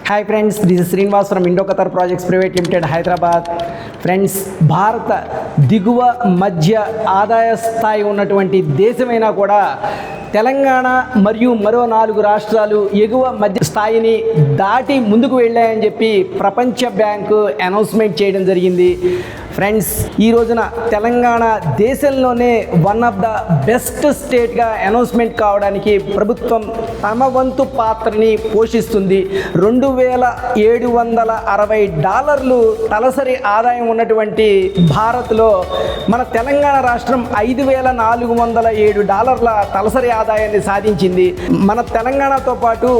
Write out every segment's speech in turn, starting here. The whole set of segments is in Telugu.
Hi friends, this is Srinivas from Indo Qatar projects private limited Hyderabad. Friends, భారత దిగువ మధ్య ఆదాయ స్థాయి ఉన్నటువంటి దేశమైనా కూడా తెలంగాణ మరియు మరో 4 రాష్ట్రాలు ఎగువ మధ్య స్థాయిని దాటి ముందుకు వెళ్ళాయని చెప్పి ప్రపంచ బ్యాంకు అనౌన్స్మెంట్ చేయడం జరిగింది. ఫ్రెండ్స్, ఈ రోజున తెలంగాణ దేశంలోనే వన్ ఆఫ్ ద బెస్ట్ స్టేట్గా అనౌన్స్మెంట్ కావడానికి ప్రభుత్వం తమ వంతు పాత్రని పోషిస్తుంది. $2,760 తలసరి ఆదాయం ఉన్నటువంటి భారత్లో మన తెలంగాణ రాష్ట్రం $5,407 తలసరి ఆదాయాన్ని సాధించింది. మన తెలంగాణతో పాటు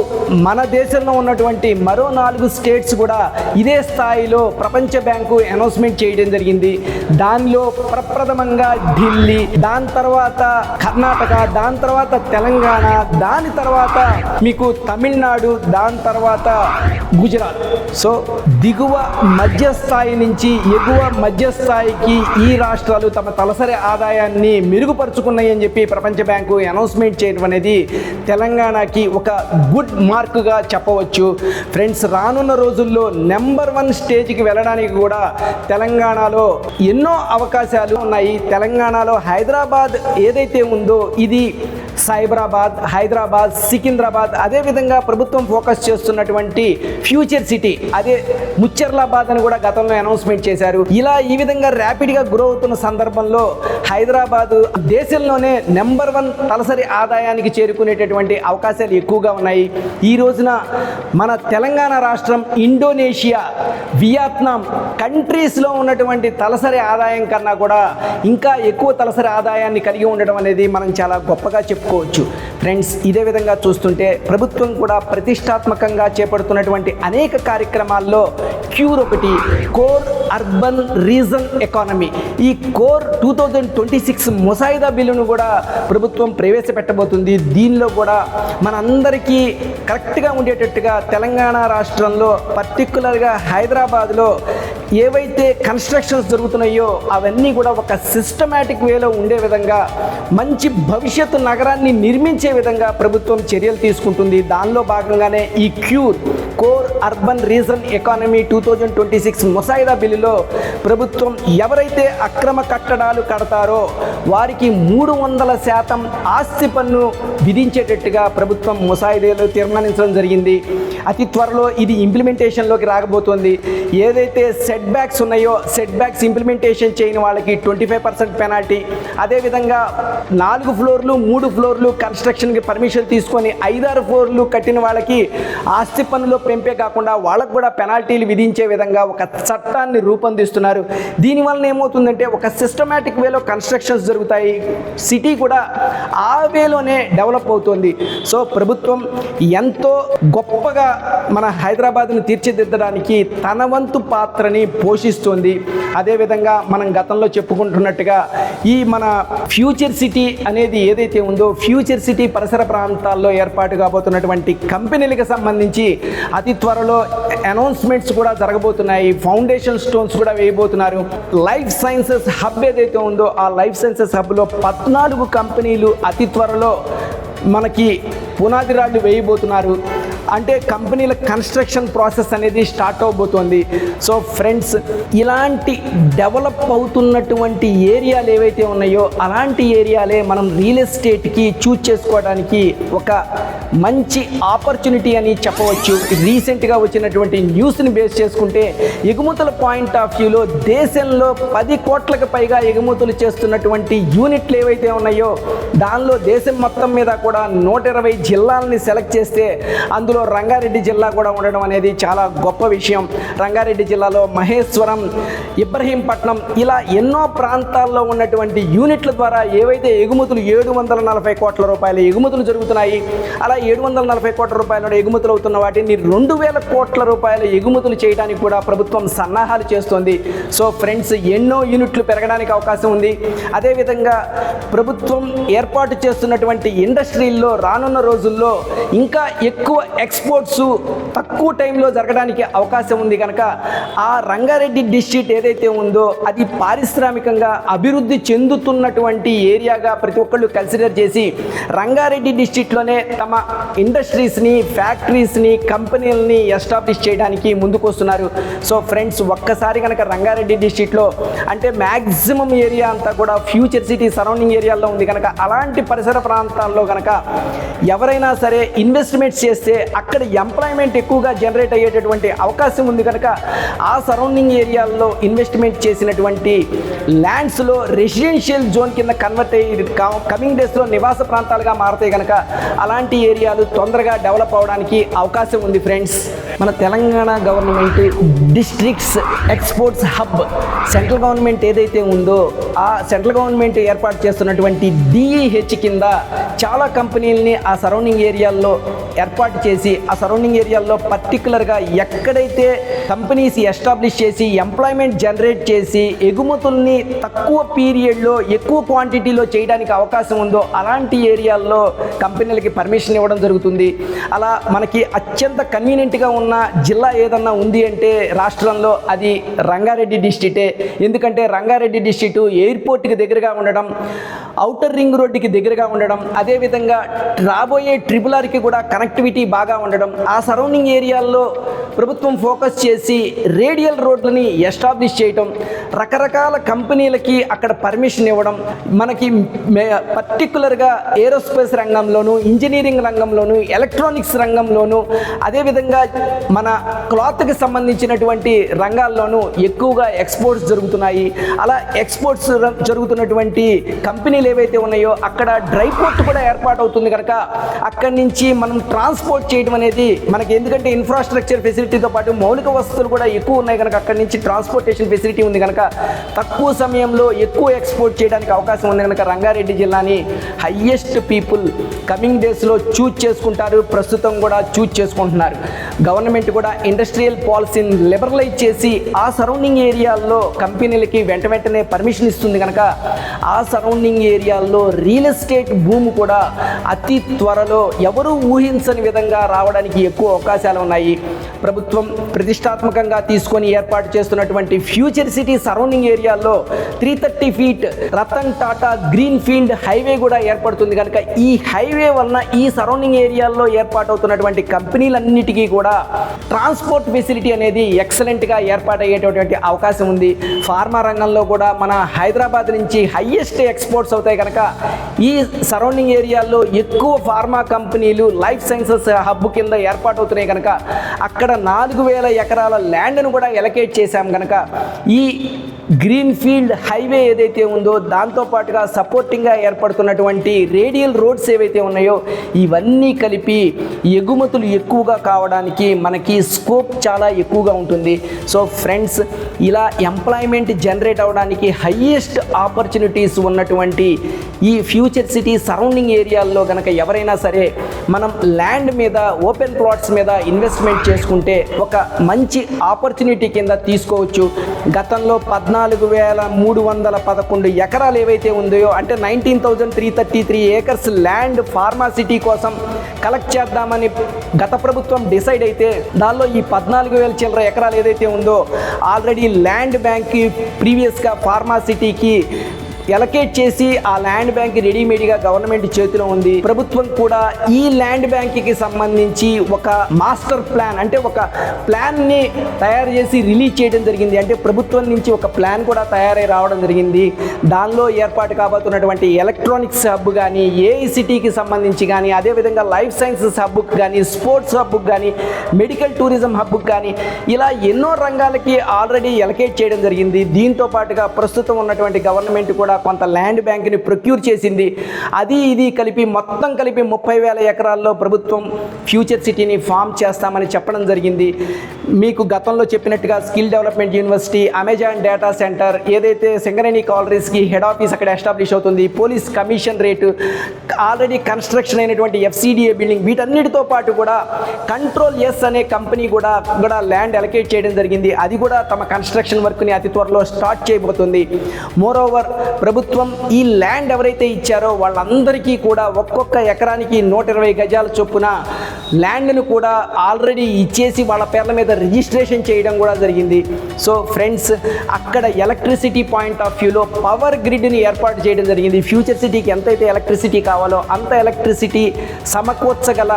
మన దేశంలో ఉన్నటువంటి మరో 4 స్టేట్స్ కూడా ఇదే స్థాయిలో ప్రపంచ బ్యాంకు అనౌన్స్మెంట్ చేయడం జరిగింది. దానిలో ప్రప్రథమంగా ఢిల్లీ, దాని తర్వాత కర్ణాటక, దాని తర్వాత తెలంగాణ, దాని తర్వాత మీకు తమిళనాడు, దాని తర్వాత గుజరాత్. సో దిగువ మధ్యస్థాయి నుంచి ఎగువ మధ్యస్థాయికి ఈ రాష్ట్రాలు తమ తలసరి ఆదాయాన్ని మెరుగుపరుచుకున్నాయి అని చెప్పి ప్రపంచ బ్యాంకు అనౌన్స్మెంట్ చేయడం అనేది తెలంగాణకి ఒక గుడ్ మార్కుగా చెప్పవచ్చు. ఫ్రెండ్స్, రానున్న రోజుల్లో నెంబర్ 1 స్టేజ్కి వెళ్ళడానికి కూడా తెలంగాణలో ఎన్నో అవకాశాలు ఉన్నాయి. తెలంగాణలో హైదరాబాద్ ఏదైతే ఉందో ఇది సైబరాబాద్, హైదరాబాద్, సికింద్రాబాద్, అదేవిధంగా ప్రభుత్వం ఫోకస్ చేస్తున్నటువంటి ఫ్యూచర్ సిటీ అదే ముచ్చర్లాబాద్ అని కూడా గతంలో అనౌన్స్మెంట్ చేశారు. ఈ విధంగా ర్యాపిడ్గా గ్రో అవుతున్న సందర్భంలో హైదరాబాద్ దేశంలోనే నెంబర్ 1 తలసరి ఆదాయానికి చేరుకునేటటువంటి అవకాశాలు ఎక్కువగా ఉన్నాయి. ఈ రోజున మన తెలంగాణ రాష్ట్రం ఇండోనేషియా, వియత్నాం కంట్రీస్లో ఉన్నటువంటి తలసరి ఆదాయం కన్నా కూడా ఇంకా ఎక్కువ తలసరి ఆదాయాన్ని కలిగి ఉండడం అనేది మనం చాలా గొప్పగా చెప్పుకోవచ్చు. ఫ్రెండ్స్, ఇదే విధంగా చూస్తుంటే ప్రభుత్వం కూడా ప్రతిష్టాత్మకంగా చేపడుతున్నటువంటి అనేక కార్యక్రమాల్లో క్యూర్ ఒకటి, కోర్ అర్బన్ రీజన్ ఎకానమీ. ఈ కోర్ 2026 ముసాయిదా బిల్లును కూడా ప్రభుత్వం ప్రవేశపెట్టబోతుంది. దీనిలో కూడా మనందరికీ కరెక్ట్గా ఉండేటట్టుగా తెలంగాణ రాష్ట్రంలో పర్టికులర్గా హైదరాబాద్లో ఏవైతే కన్స్ట్రక్షన్స్ జరుగుతున్నాయో అవన్నీ కూడా ఒక సిస్టమేటిక్ వేలో ఉండే విధంగా మంచి భవిష్యత్తు నగరాన్ని నిర్మించే విధంగా ప్రభుత్వం చర్యలు తీసుకుంటుంది. దానిలో భాగంగానే ఈ cure core urban reason economy 2026 ముసాయిదా బిల్లులో ప్రభుత్వం ఎవరైతే అక్రమ కట్టడాలు కడతారో వారికి 300% ఆస్తి పన్ను విధించేటట్టుగా ప్రభుత్వం ముసాయిదాలో తీర్మానించడం జరిగింది. అతి త్వరలో ఇది ఇంప్లిమెంటేషన్లోకి రాకపోతుంది. ఏదైతే సెట్ బ్యాక్స్ ఉన్నాయో సెట్ బ్యాక్స్ ఇంప్లిమెంటేషన్ చేయని వాళ్ళకి 25% పెనాల్టీ, అదేవిధంగా 4 ఫ్లోర్లు 3 ఫ్లోర్లు కన్స్ట్రక్షన్కి పర్మిషన్ తీసుకొని 5-6 ఫ్లోర్లు కట్టిన వాళ్ళకి ఆస్తి పన్నులో పెంపే కాకుండా వాళ్ళకు కూడా పెనాల్టీలు విధించే విధంగా ఒక చట్టాన్ని రూపొందిస్తున్నారు. దీనివల్ల ఏమవుతుందంటే ఒక సిస్టమేటిక్ వేలో కన్స్ట్రక్షన్స్ జరుగుతాయి, సిటీ కూడా ఆ వేలోనే డెవలప్ అవుతుంది. సో ప్రభుత్వం ఎంతో గొప్పగా మన హైదరాబాద్ను తీర్చిదిద్దడానికి తన వంతు పాత్రని పోషిస్తుంది. అదేవిధంగా మనం గతంలో చెప్పుకుంటున్నట్టుగా ఈ మన ఫ్యూచర్ సిటీ అనేది ఏదైతే ఉందో ఫ్యూచర్ సిటీ పరిసర ప్రాంతాల్లో ఏర్పాటు కాబోతున్నటువంటి కంపెనీలకు సంబంధించి అతి త్వరలో అనౌన్స్మెంట్స్ కూడా జరగబోతున్నాయి. ఫౌండేషన్ స్టోన్స్ కూడా వేయబోతున్నారు. లైఫ్ సైన్సెస్ హబ్ ఏదైతే ఉందో ఆ లైఫ్ సైన్సెస్ హబ్లో 14 కంపెనీలు అతి త్వరలో మనకి పునాది రాళ్ళు వేయబోతున్నారు. అంటే కంపెనీల కన్స్ట్రక్షన్ ప్రాసెస్ అనేది స్టార్ట్ అవబోతోంది. సో ఫ్రెండ్స్, ఇలాంటి డెవలప్ అవుతున్నటువంటి ఏరియాలు ఏవైతే ఉన్నాయో అలాంటి ఏరియాలే మనం రియల్ ఎస్టేట్కి చూజ్ చేసుకోవడానికి ఒక మంచి ఆపర్చునిటీ అని చెప్పవచ్చు. రీసెంట్గా వచ్చినటువంటి న్యూస్ని బేస్ చేసుకుంటే ఎగుమతుల పాయింట్ ఆఫ్ వ్యూలో దేశంలో 10 కోట్లకు పైగా ఎగుమతులు చేస్తున్నటువంటి యూనిట్లు ఏవైతే ఉన్నాయో దానిలో దేశం మొత్తం మీద కూడా 120 జిల్లాలని సెలెక్ట్ చేస్తే అందులో రంగారెడ్డి జిల్లా కూడా ఉండడం అనేది చాలా గొప్ప విషయం. రంగారెడ్డి జిల్లాలో మహేశ్వరం, ఇబ్రహీంపట్నం ఇలా ఎన్నో ప్రాంతాల్లో ఉన్నటువంటి యూనిట్ల ద్వారా ఏవైతే ఎగుమతులు 740 కోట్ల రూపాయల ఎగుమతులు జరుగుతున్నాయి, అలా 740 కోట్ల రూపాయల ఎగుమతులు అవుతున్న వాటిని 2000 కోట్ల రూపాయల ఎగుమతులు చేయడానికి కూడా ప్రభుత్వం సన్నాహాలు చేస్తోంది. సో ఫ్రెండ్స్, ఎన్నో యూనిట్లు పెరగడానికి అవకాశం ఉంది. అదేవిధంగా ప్రభుత్వం ఏర్పాటు చేస్తున్నటువంటి ఇండస్ట్రీల్లో రానున్న రోజుల్లో ఇంకా ఎక్కువ ఎక్స్పోర్ట్స్ తక్కువ టైంలో జరగడానికి అవకాశం ఉంది. కనుక ఆ రంగారెడ్డి డిస్ట్రిక్ట్ ఏదైతే ఉందో అది పారిశ్రామికంగా అభివృద్ధి చెందుతున్నటువంటి ఏరియాగా ప్రతి ఒక్కళ్ళు కన్సిడర్ చేసి రంగారెడ్డి డిస్ట్రిక్ట్లోనే తమ ఇండస్ట్రీస్ని, ఫ్యాక్టరీస్ని, కంపెనీలని ఎస్టాబ్లిష్ చేయడానికి ముందుకు వస్తున్నారు. సో ఫ్రెండ్స్, ఒక్కసారి కనుక రంగారెడ్డి డిస్ట్రిక్ట్లో అంటే మ్యాక్సిమం ఏరియా అంతా కూడా ఫ్యూచర్ సిటీ సరౌండింగ్ ఏరియాల్లో ఉంది కనుక అలాంటి పరిసర ప్రాంతాల్లో కనుక ఎవరైనా సరే ఇన్వెస్ట్మెంట్స్ చేస్తే అక్కడ ఎంప్లాయ్మెంట్ ఎక్కువగా జనరేట్ అయ్యేటటువంటి అవకాశం ఉంది కనుక ఆ సరౌండింగ్ ఏరియాల్లో ఇన్వెస్ట్మెంట్ చేసినటువంటి ల్యాండ్స్లో రెసిడెన్షియల్ జోన్ కింద కన్వర్ట్ అయ్యి కమింగ్ డేస్లో నివాస ప్రాంతాలుగా మారుతాయి కనుక అలాంటి ఏరియాలు తొందరగా డెవలప్ అవడానికి అవకాశం ఉంది. ఫ్రెండ్స్, మన Telangana government districts exports hub central government ఏదైతే ఉందో ఆ సెంట్రల్ గవర్నమెంట్ ఏర్పాటు చేస్తున్నటువంటి DEH కింద చాలా కంపెనీలని ఆ సరౌండింగ్ ఏరియాల్లో ఏర్పాటు చేసి ఆ సరౌండింగ్ ఏరియాల్లో పర్టికులర్గా ఎక్కడైతే కంపెనీస్ ఎస్టాబ్లిష్ చేసి ఎంప్లాయ్మెంట్ జనరేట్ చేసి ఎగుమతుల్ని తక్కువ పీరియడ్లో ఎక్కువ క్వాంటిటీలో చేయడానికి అవకాశం ఉందో అలాంటి ఏరియాల్లో కంపెనీలకి పర్మిషన్ ఇవ్వడం జరుగుతుంది. అలా మనకి అత్యంత కన్వీనియంట్గా ఉన్న జిల్లా ఏదన్నా ఉంది అంటే రాష్ట్రంలో అది రంగారెడ్డి డిస్ట్రిక్టే. ఎందుకంటే రంగారెడ్డి డిస్ట్రిక్ట్ ఎయిర్పోర్ట్కి దగ్గరగా ఉండడం, ఔటర్ రింగ్ రోడ్డుకి దగ్గరగా ఉండడం, అదేవిధంగా రాబోయే RRRకి కూడా కనెక్టివిటీ బాగా ఉండడం, ఆ సరౌండింగ్ ఏరియాల్లో ప్రభుత్వం ఫోకస్ చేసి రేడియల్ రోడ్లని ఎస్టాబ్లిష్ చేయటం, రకరకాల కంపెనీలకి అక్కడ పర్మిషన్ ఇవ్వడం, మనకి పర్టికులర్గా ఏరోస్పేస్ రంగంలోను, ఇంజనీరింగ్ రంగంలోను, ఎలక్ట్రానిక్స్ రంగంలోను, అదేవిధంగా మన క్లాత్కి సంబంధించినటువంటి రంగాల్లోనూ ఎక్కువగా ఎక్స్పోర్ట్స్ జరుగుతున్నాయి. అలా ఎక్స్పోర్ట్స్ జరుగుతున్నటువంటి కంపెనీలు ఏవైతే ఉన్నాయో అక్కడ డ్రై పోర్ట్ కూడా ఏర్పాటు అవుతుంది కనుక అక్కడి నుంచి మనం ట్రాన్స్పోర్ట్ చేయడం అనేది మనకి, ఎందుకంటే ఇన్ఫ్రాస్ట్రక్చర్ ఫెసిలిటీతో పాటు మౌలిక వసతులు కూడా ఎక్కువ ఉన్నాయి కనుక అక్కడి నుంచి ట్రాన్స్పోర్టేషన్ ఫెసిలిటీ ఉంది కనుక తక్కువ సమయంలో ఎక్కువ ఎక్స్పోర్ట్ చేయడానికి అవకాశం ఉంది కనుక రంగారెడ్డి జిల్లాని హయ్యెస్ట్ పీపుల్ కమింగ్ డేస్లో చూజ్ చేసుకుంటారు. ప్రస్తుతం కూడా చూజ్ చేసుకుంటున్నారు. గవర్నమెంట్ కూడా ఇండస్ట్రియల్ పాలసీని లిబరలైజ్ చేసి ఆ సరౌండింగ్ ఏరియాల్లో కంపెనీలకి వెంటనే పర్మిషన్ ఇస్తుంది కనుక ఆ సరౌండింగ్ ఏరియాల్లో రియల్ ఎస్టేట్ భూమి కూడా అతి త్వరలో ఎవరూ ఊహించని విధంగా రావడానికి ఎక్కువ అవకాశాలు ఉన్నాయి. ప్రభుత్వం ప్రతిష్టాత్మకంగా తీసుకొని ఏర్పాటు చేస్తున్నటువంటి ఫ్యూచర్ సిటీ సరౌండింగ్ ఏరియాల్లో 330 feet Ratan Tata green field highway కూడా ఏర్పడుతుంది కనుక ఈ హైవే వలన ఈ సరౌండింగ్ ఏరియాల్లో ఏర్పాటవుతున్నటువంటి కంపెనీలన్నిటికీ కూడా ట్రాన్స్పోర్ట్ ఫెసిలిటీ అనేది ఎక్సలెంట్గా ఏర్పాటయ్యేటటువంటి అవకాశం ఉంది. ఫార్మా రంగంలో కూడా మన హైదరాబాద్ నుంచి హయ్యెస్ట్ ఎక్స్పోర్ట్స్ అవుతాయి కనుక ఈ సరౌండింగ్ ఏరియాల్లో ఎక్కువ ఫార్మా కంపెనీలు లైఫ్ సైన్సెస్ హబ్ కింద ఏర్పాటవుతున్నాయి కనుక అక్కడ 4000 ఎకరాల ల్యాండ్ను కూడా ఎలకేట్ చేశాం కనుక ఈ గ్రీన్ ఫీల్డ్ హైవే ఏదైతే ఉందో దాంతోపాటుగా సపోర్టింగ్గా ఏర్పడుతున్నటువంటి రేడియల్ రోడ్స్ ఏవైతే ఉన్నాయో ఇవన్నీ కలిపి ఎగుమతులు ఎక్కువగా కావడానికి మనకి స్కోప్ చాలా ఎక్కువగా ఉంటుంది. సో ఫ్రెండ్స్, ఇలా ఎంప్లాయ్మెంట్ జనరేట్ అవ్వడానికి హయ్యెస్ట్ ఆపర్చునిటీస్ ఉన్నటువంటి ఈ ఫ్యూచర్ సిటీ సరౌండింగ్ ఏరియాల్లో కనుక ఎవరైనా సరే మనం ల్యాండ్ మీద ఓపెన్ ప్లాట్స్ మీద ఇన్వెస్ట్మెంట్ చేసుకుంటే ఒక మంచి ఆపర్చునిటీ కింద తీసుకోవచ్చు. గతంలో 14,311 ఎకరాలు ఏవైతే ఉందో అంటే 19,333 ఏకర్స్ ల్యాండ్ ఫార్మాసిటీ కోసం కలెక్ట్ చేద్దామని గత ప్రభుత్వం డిసైడ్ అయితే దానిలో ఈ 14,000 చిల్లర ఎకరాలు ఏదైతే ఉందో ఆల్రెడీ ల్యాండ్ బ్యాంక్కి ప్రీవియస్గా ఫార్మాసిటీకి ఎలకేట్ చేసి ఆ ల్యాండ్ బ్యాంక్ రెడీమేడ్గా గవర్నమెంట్ చేతిలో ఉంది. ప్రభుత్వం కూడా ఈ ల్యాండ్ బ్యాంక్కి సంబంధించి ఒక మాస్టర్ ప్లాన్ అంటే ఒక ప్లాన్ని తయారు చేసి రిలీజ్ చేయడం జరిగింది. అంటే ప్రభుత్వం నుంచి ఒక ప్లాన్ కూడా తయారై రావడం జరిగింది. దానిలో ఏర్పాటు కాబోతున్నటువంటి ఎలక్ట్రానిక్స్ హబ్ కానీ, ఏఐసిటీకి సంబంధించి కానీ, అదేవిధంగా లైఫ్ సైన్సెస్ హబ్కి కానీ, స్పోర్ట్స్ హబ్కి కానీ, మెడికల్ టూరిజం హబ్కి కానీ ఇలా ఎన్నో రంగాలకి ఆల్రెడీ ఎలకేట్ చేయడం జరిగింది. దీంతో పాటుగా ప్రస్తుతం ఉన్నటువంటి గవర్నమెంట్ కూడా కొంత ల్యాండ్ బ్యాంక్ని ప్రొక్యూర్ చేసింది. అది ఇది కలిపి మొత్తం కలిపి 30,000 ఎకరాల్లో ప్రభుత్వం ఫ్యూచర్ సిటీని ఫామ్ చేస్తామని చెప్పడం జరిగింది. మీకు గతంలో చెప్పినట్టుగా skill development university, Amazon data centre, ఏదైతే సింగరేణి కాలరీస్కి హెడ్ ఆఫీస్ అక్కడ ఎస్టాబ్లిష్ అవుతుంది, police commission rate, already construction అయినటువంటి FCDA బిల్డింగ్, వీటన్నిటితో పాటు కూడా కంట్రోల్ ఎస్ అనే కంపెనీ కూడా ల్యాండ్ అలకేట్ చేయడం జరిగింది. అది కూడా తమ కన్స్ట్రక్షన్ వర్క్ని అతి త్వరలో స్టార్ట్ చేయబోతుంది. మోర్ ఓవర్ ప్రభుత్వం ఈ ల్యాండ్ ఎవరైతే ఇచ్చారో వాళ్ళందరికీ కూడా ఒక్కొక్క ఎకరానికి 120 గజాల చొప్పున ల్యాండ్ను కూడా ఆల్రెడీ ఇచ్చేసి వాళ్ళ పేర్ల మీద రిజిస్ట్రేషన్ చేయడం కూడా జరిగింది. సో ఫ్రెండ్స్, అక్కడ ఎలక్ట్రిసిటీ పాయింట్ ఆఫ్ వ్యూలో పవర్ గ్రిడ్ని ఏర్పాటు చేయడం జరిగింది. ఫ్యూచర్ సిటీకి ఎంతైతే ఎలక్ట్రిసిటీ కావాలో అంత ఎలక్ట్రిసిటీ సమకూర్చగల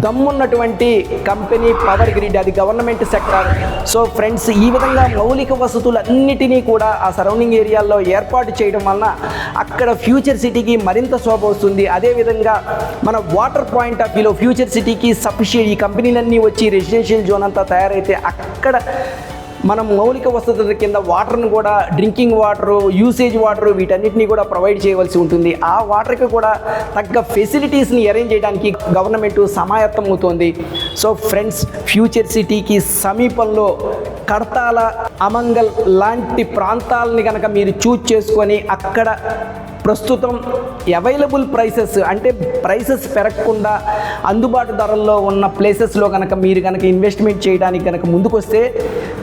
దమ్మున్నటువంటి కంపెనీ పవర్ గ్రిడ్, అది గవర్నమెంట్ సెక్టార్. సో ఫ్రెండ్స్, ఈ విధంగా మౌలిక వసతులన్నిటినీ కూడా ఆ సరౌండింగ్ ఏరియాల్లో ఏర్పాటు చేయడం వలన అక్కడ ఫ్యూచర్ సిటీకి మరింత శోభ వస్తుంది. అదేవిధంగా మన వాటర్ పాయింట్ ఆఫ్ వ్యూలో ఫ్యూచర్ సిటీకి సఫిషియెంట్, ఈ కంపెనీలన్నీ వచ్చి రెసిడెన్షియల్ జోన్ అంతా తయారైతే అక్కడ మనం మౌలిక వసతుల కింద వాటర్ను కూడా, డ్రింకింగ్ వాటరు, యూసేజ్ వాటరు, వీటన్నిటిని కూడా ప్రొవైడ్ చేయవలసి ఉంటుంది. ఆ వాటర్కి కూడా తగ్గ ఫెసిలిటీస్ని అరేంజ్ చేయడానికి గవర్నమెంట్ సమాయత్తం అవుతోంది. సో ఫ్రెండ్స్, ఫ్యూచర్ సిటీకి సమీపంలో కడతాల, అమంగల్ లాంటి ప్రాంతాలని కనుక మీరు చూజ్ చేసుకొని అక్కడ ప్రస్తుతం అవైలబుల్ ప్రైసెస్, అంటే ప్రైసెస్ పెరగకుండా అందుబాటు ధరల్లో ఉన్న ప్లేసెస్లో కనుక మీరు కనుక ఇన్వెస్ట్మెంట్ చేయడానికి కనుక ముందుకొస్తే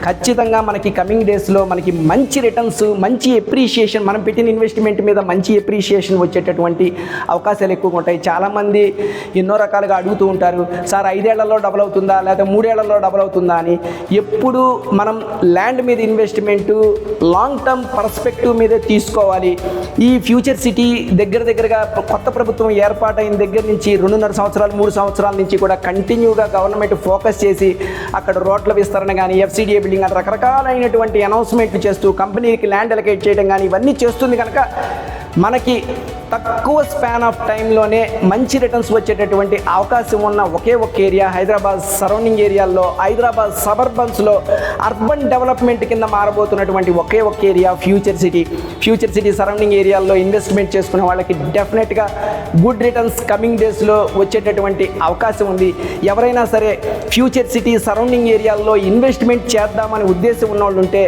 ఖచ్చితంగా మనకి కమింగ్ డేస్లో మనకి మంచి రిటర్న్స్, మంచి ఎప్రిషియేషన్, మనం పెట్టిన ఇన్వెస్ట్మెంట్ మీద మంచి ఎప్రిషియేషన్ వచ్చేటటువంటి అవకాశాలు ఎక్కువగా ఉంటాయి. చాలామంది ఎన్నో రకాలుగా అడుగుతూ ఉంటారు, సార్ 5 ఏళ్లలో డబుల్ అవుతుందా లేదా 3 ఏళ్లలో డబుల్ అవుతుందా అని. ఎప్పుడు మనం ల్యాండ్ మీద ఇన్వెస్ట్మెంటు లాంగ్ టర్మ్ పర్స్పెక్టివ్ మీదే తీసుకోవాలి. ఈ ఫ్యూచర్ సిటీ దగ్గరగా కొత్త ప్రభుత్వం ఏర్పాటైన దగ్గర నుంచి 2.5 సంవత్సరాలు 3 సంవత్సరాల నుంచి కూడా కంటిన్యూగా గవర్నమెంట్ ఫోకస్ చేసి అక్కడ రోడ్ల విస్తరణ కానీ, ఎఫ్సిడిఏ బిల్డింగ్ అని రకరకాలైనటువంటి అనౌన్స్మెంట్లు చేస్తూ కంపెనీకి ల్యాండ్ అలొకేట్ చేయడం కానీ ఇవన్నీ చేస్తుంది కనుక మనకి తక్కువ స్పాన్ ఆఫ్ టైంలోనే మంచి రిటర్న్స్ వచ్చేటటువంటి అవకాశం ఉన్న ఒకే ఒక ఏరియా హైదరాబాద్ సరౌండింగ్ ఏరియాల్లో, హైదరాబాద్ సబర్బన్స్లో అర్బన్ డెవలప్మెంట్ కింద మారబోతున్నటువంటి ఒకే ఒక area future city. Future city surrounding ఏరియాల్లో ఇన్వెస్ట్మెంట్ చేసుకునే వాళ్ళకి డెఫినెట్గా గుడ్ రిటర్న్స్ కమింగ్ డేస్లో వచ్చేటటువంటి అవకాశం ఉంది. ఎవరైనా సరే ఫ్యూచర్ సిటీ సరౌండింగ్ ఏరియాల్లో ఇన్వెస్ట్మెంట్ చేద్దామని ఉద్దేశం ఉన్న వాళ్ళు ఉంటే,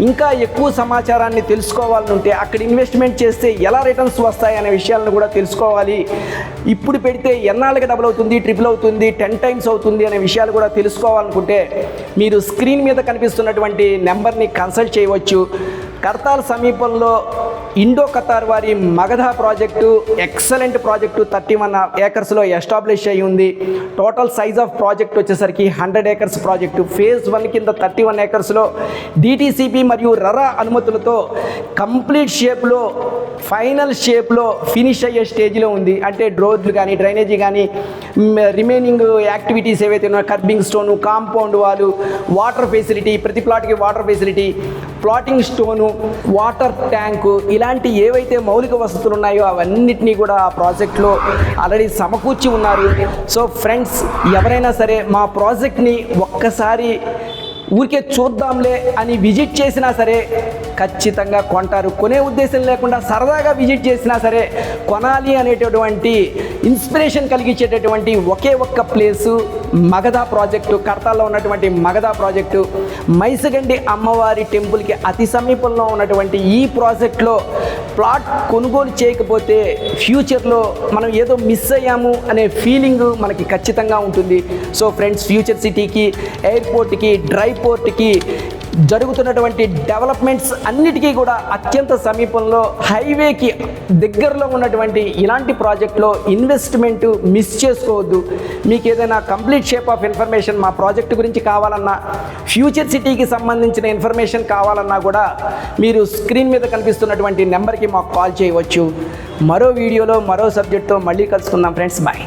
ఇంకా ఎక్కువ సమాచారాన్ని తెలుసుకోవాలనుంటే, అక్కడ ఇన్వెస్ట్మెంట్ చేస్తే ఎలా రిటర్న్స్ వస్తాయనే విషయాలను కూడా తెలుసుకోవాలి. ఇప్పుడు పెడితే ఎన్నాళ్ళకి డబుల్ అవుతుంది, ట్రిపుల్ అవుతుంది, 10 టైమ్స్ అవుతుంది అనే విషయాలు కూడా తెలుసుకోవాలనుకుంటే మీరు స్క్రీన్ మీద కనిపిస్తున్నటువంటి నెంబర్ని కన్సల్ట్ చేయవచ్చు. కర్తాల్ సమీపంలో ఇండో ఖతార్ వారి మగధ ప్రాజెక్టు ఎక్సలెంట్ ప్రాజెక్టు 31 ఏకర్స్లో ఎస్టాబ్లిష్ అయి ఉంది. టోటల్ సైజ్ ఆఫ్ ప్రాజెక్ట్ వచ్చేసరికి 100 ఏకర్స్ ప్రాజెక్టు. ఫేజ్ 1 కింద 31 ఏకర్స్లో డిటిసిపి మరియు రరా అనుమతులతో కంప్లీట్ షేప్లో, ఫైనల్ షేప్లో ఫినిష్ అయ్యే స్టేజ్లో ఉంది. అంటే రోడ్లు కానీ, డ్రైనేజీ కానీ, రిమైనింగ్ యాక్టివిటీస్ ఏవైతే ఉన్నాయో, curbing stone, compound wall, water facility, ప్రతి ప్లాట్కి water facility, plotting stone, water tank, ఇలాంటి ఏవైతే మౌలిక వసతులు ఉన్నాయో అవన్నిటినీ కూడా ఆ ప్రాజెక్ట్లో ఆల్రెడీ సమకూర్చి ఉన్నారు. సో ఫ్రెండ్స్, ఎవరైనా సరే మా ప్రాజెక్ట్ని ఒక్కసారి ఊరికే చూద్దాంలే అని విజిట్ చేసినా సరే ఖచ్చితంగా కొంటారు. కొనే ఉద్దేశం లేకుండా సరదాగా విజిట్ చేసినా సరే కొనాలి అనేటటువంటి ఇన్స్పిరేషన్ కలిగించేటటువంటి ఒకే ఒక్క ప్లేసు మగధ ప్రాజెక్టు. కర్తాల్లో ఉన్నటువంటి మగధ ప్రాజెక్టు మైసగండి అమ్మవారి టెంపుల్కి అతి సమీపంలో ఉన్నటువంటి ఈ ప్రాజెక్ట్లో ప్లాట్ కొనుగోలు చేయకపోతే ఫ్యూచర్లో మనం ఏదో మిస్ అయ్యాము అనే ఫీలింగ్ మనకి ఖచ్చితంగా ఉంటుంది. సో ఫ్రెండ్స్, ఫ్యూచర్ సిటీకి, ఎయిర్పోర్ట్కి, డ్రై పోర్ట్కి జరుగుతున్నటువంటి డెవలప్మెంట్స్ అన్నిటికీ కూడా అత్యంత సమీపంలో, హైవేకి దగ్గరలో ఉన్నటువంటి ఇలాంటి ప్రాజెక్టులో ఇన్వెస్ట్మెంట్ మిస్ చేసుకోవద్దు. మీకు ఏదైనా కంప్లీట్ షేప్ ఆఫ్ ఇన్ఫర్మేషన్ మా ప్రాజెక్టు గురించి కావాలన్నా, ఫ్యూచర్ సిటీకి సంబంధించిన ఇన్ఫర్మేషన్ కావాలన్నా కూడా మీరు స్క్రీన్ మీద కనిపిస్తున్నటువంటి నెంబర్కి మాకు కాల్ చేయవచ్చు. మరో వీడియోలో మరో సబ్జెక్ట్తో మళ్ళీ కలుసుకుందాం ఫ్రెండ్స్. బాయ్.